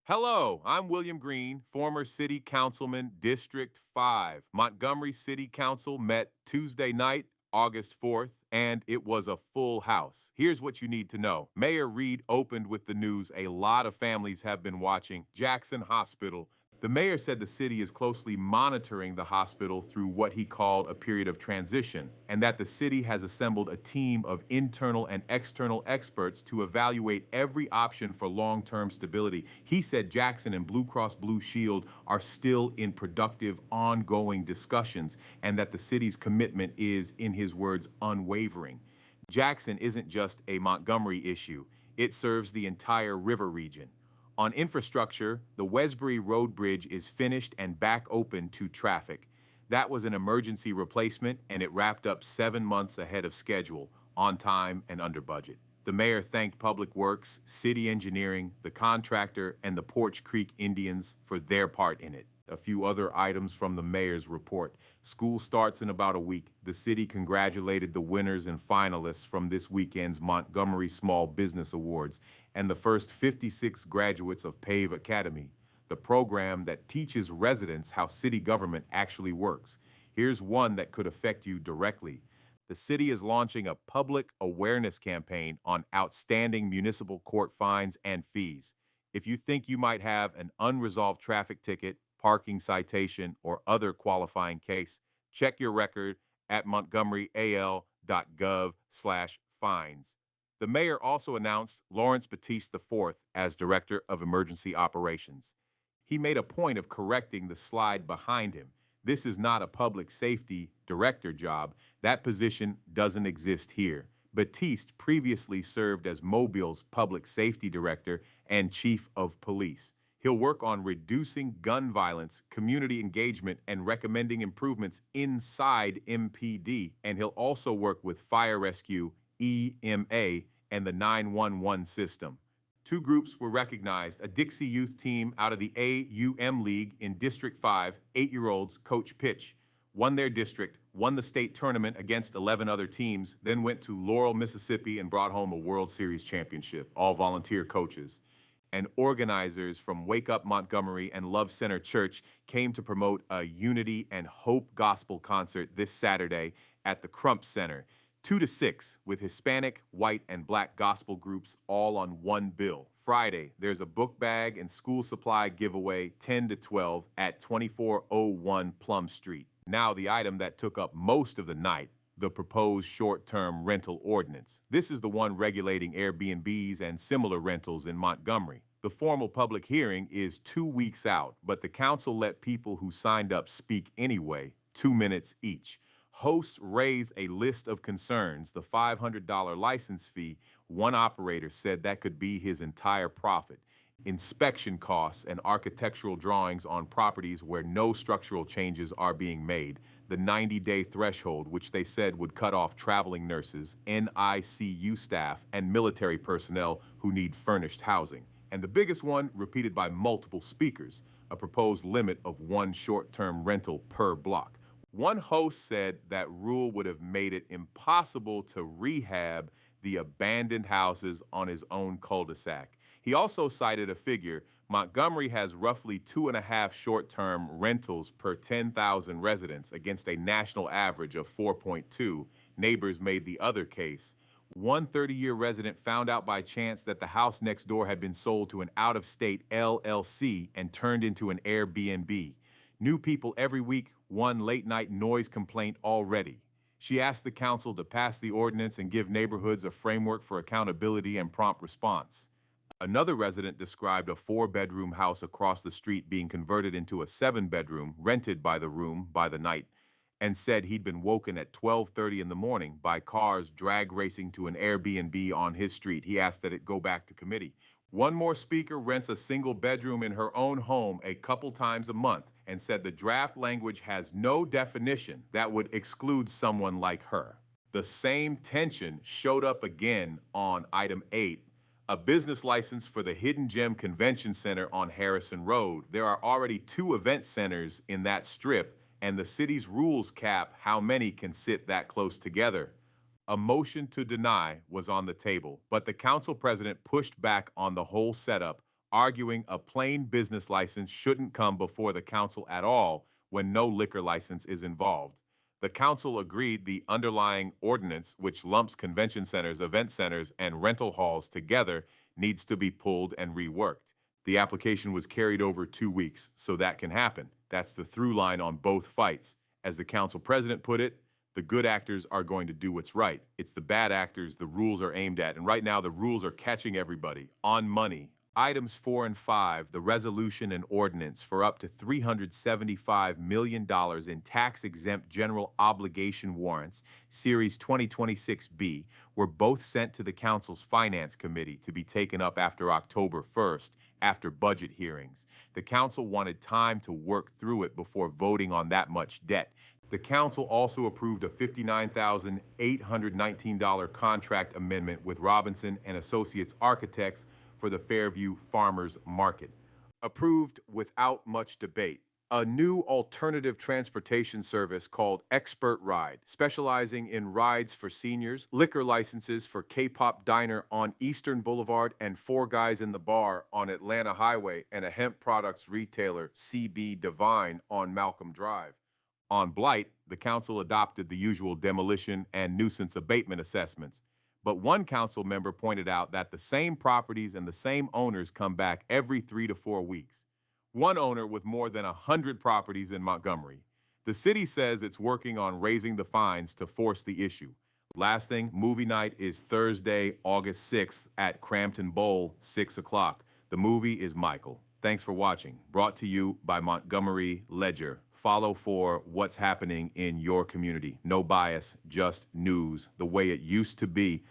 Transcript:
Hello, I'm William Green, former city councilman, District 5. Montgomery City Council met Tuesday night, August 4th, and it was a full house. Here's what you need to know. Mayor Reed opened with the news a lot of families have been watching Jackson Hospital. The mayor said the city is closely monitoring the hospital through what he called a period of transition, and that the city has assembled a team of internal and external experts to evaluate every option for long-term stability. He said Jackson and Blue Cross Blue Shield are still in productive, ongoing discussions, and that the city's commitment is, in his words, unwavering. Jackson isn't just a Montgomery issue. It serves the entire river region. On infrastructure, the Wesberry Road Bridge is finished and back open to traffic. That was an emergency replacement, and it wrapped up 7 months ahead of schedule, on time and under budget. The mayor thanked Public Works, city engineering, the contractor, and the Porch Creek Indians for their part in it. A few other items from the mayor's report. School starts in about a week. The city congratulated the winners and finalists from this weekend's Montgomery Small Business Awards and the first 56 graduates of PAVE Academy, the program that teaches residents how city government actually works. Here's one that could affect you directly. The city is launching a public awareness campaign on outstanding municipal court fines and fees. If you think you might have an unresolved traffic ticket, parking citation, or other qualifying case, check your record at montgomeryal.gov/fines. The mayor also announced Lawrence Battiste IV as Director of Emergency Operations. He made a point of correcting the slide behind him. This is not a public safety director job. That position doesn't exist here. Battiste previously served as Mobile's public safety director and chief of police. He'll work on reducing gun violence, community engagement, and recommending improvements inside MPD. And he'll also work with fire rescue, EMA, and the 911 system. Two groups were recognized, a Dixie Youth team out of the AUM League in District 5, 8-year-olds Coach Pitch, won their district, won the state tournament against 11 other teams, then went to Laurel, Mississippi, and brought home a World Series championship, all volunteer coaches. And organizers from Wake Up Montgomery and Love Center Church came to promote a Unity and Hope gospel concert this Saturday at the Crump Center, 2 to 6, with Hispanic, white, and black gospel groups all on one bill. Friday, there's a book bag and school supply giveaway 10 to 12 at 2401 Plum Street. Now the item that took up most of the night, the proposed short-term rental ordinance. This is the one regulating Airbnbs and similar rentals in Montgomery. The formal public hearing is 2 weeks out, but the council let people who signed up speak anyway, 2 minutes each. Hosts raised a list of concerns, the $500 license fee. One operator said that could be his entire profit. Inspection costs and architectural drawings on properties where no structural changes are being made, the 90-day threshold, which they said would cut off traveling nurses, NICU staff, and military personnel who need furnished housing. And the biggest one, repeated by multiple speakers, a proposed limit of 1 short-term rental per block. One host said that rule would have made it impossible to rehab the abandoned houses on his own cul-de-sac. He also cited a figure. Montgomery has roughly 2.5 short-term rentals per 10,000 residents against a national average of 4.2. Neighbors made the other case. One 30-year resident found out by chance that the house next door had been sold to an out-of-state LLC and turned into an Airbnb. New people every week, one late-night noise complaint already. She asked the council to pass the ordinance and give neighborhoods a framework for accountability and prompt response. Another resident described a 4-bedroom house across the street being converted into a 7-bedroom, rented by the room by the night, and said he'd been woken at 12:30 in the morning by cars drag racing to an Airbnb on his street. He asked that it go back to committee. One more speaker rents a single bedroom in her own home a couple times a month and said the draft language has no definition that would exclude someone like her. The same tension showed up again on item 8, a business license for the Hidden Gem Convention Center on Harrison Road. There are already 2 event centers in that strip, and the city's rules cap how many can sit that close together. A motion to deny was on the table, but the council president pushed back on the whole setup, arguing a plain business license shouldn't come before the council at all when no liquor license is involved. The council agreed the underlying ordinance, which lumps convention centers, event centers, and rental halls together, needs to be pulled and reworked. The application was carried over 2 weeks, so that can happen. That's the through line on both fights. As the council president put it, the good actors are going to do what's right. It's the bad actors the rules are aimed at, and right now the rules are catching everybody on money. Items 4 and 5, the resolution and ordinance for up to $375 million in tax-exempt general obligation warrants, Series 2026B, were both sent to the Council's Finance Committee to be taken up after October 1st, after budget hearings. The Council wanted time to work through it before voting on that much debt. The Council also approved a $59,819 contract amendment with Robinson and Associates Architects for the Fairview Farmers Market. Approved without much debate. A new alternative transportation service called Expert Ride, specializing in rides for seniors, liquor licenses for K-Pop Diner on Eastern Boulevard and Four Guys in the Bar on Atlanta Highway, and a hemp products retailer, CB Divine, on Malcolm Drive. On Blight, the council adopted the usual demolition and nuisance abatement assessments. But one council member pointed out that the same properties and the same owners come back every 3 to 4 weeks. One owner with more than 100 properties in Montgomery. The city says it's working on raising the fines to force the issue. Last thing, movie night is Thursday, August 6th at Cramton Bowl, 6 o'clock. The movie is Michael. Thanks for watching. Brought to you by Montgomery Ledger. Follow for what's happening in your community. No bias, just news, the way it used to be.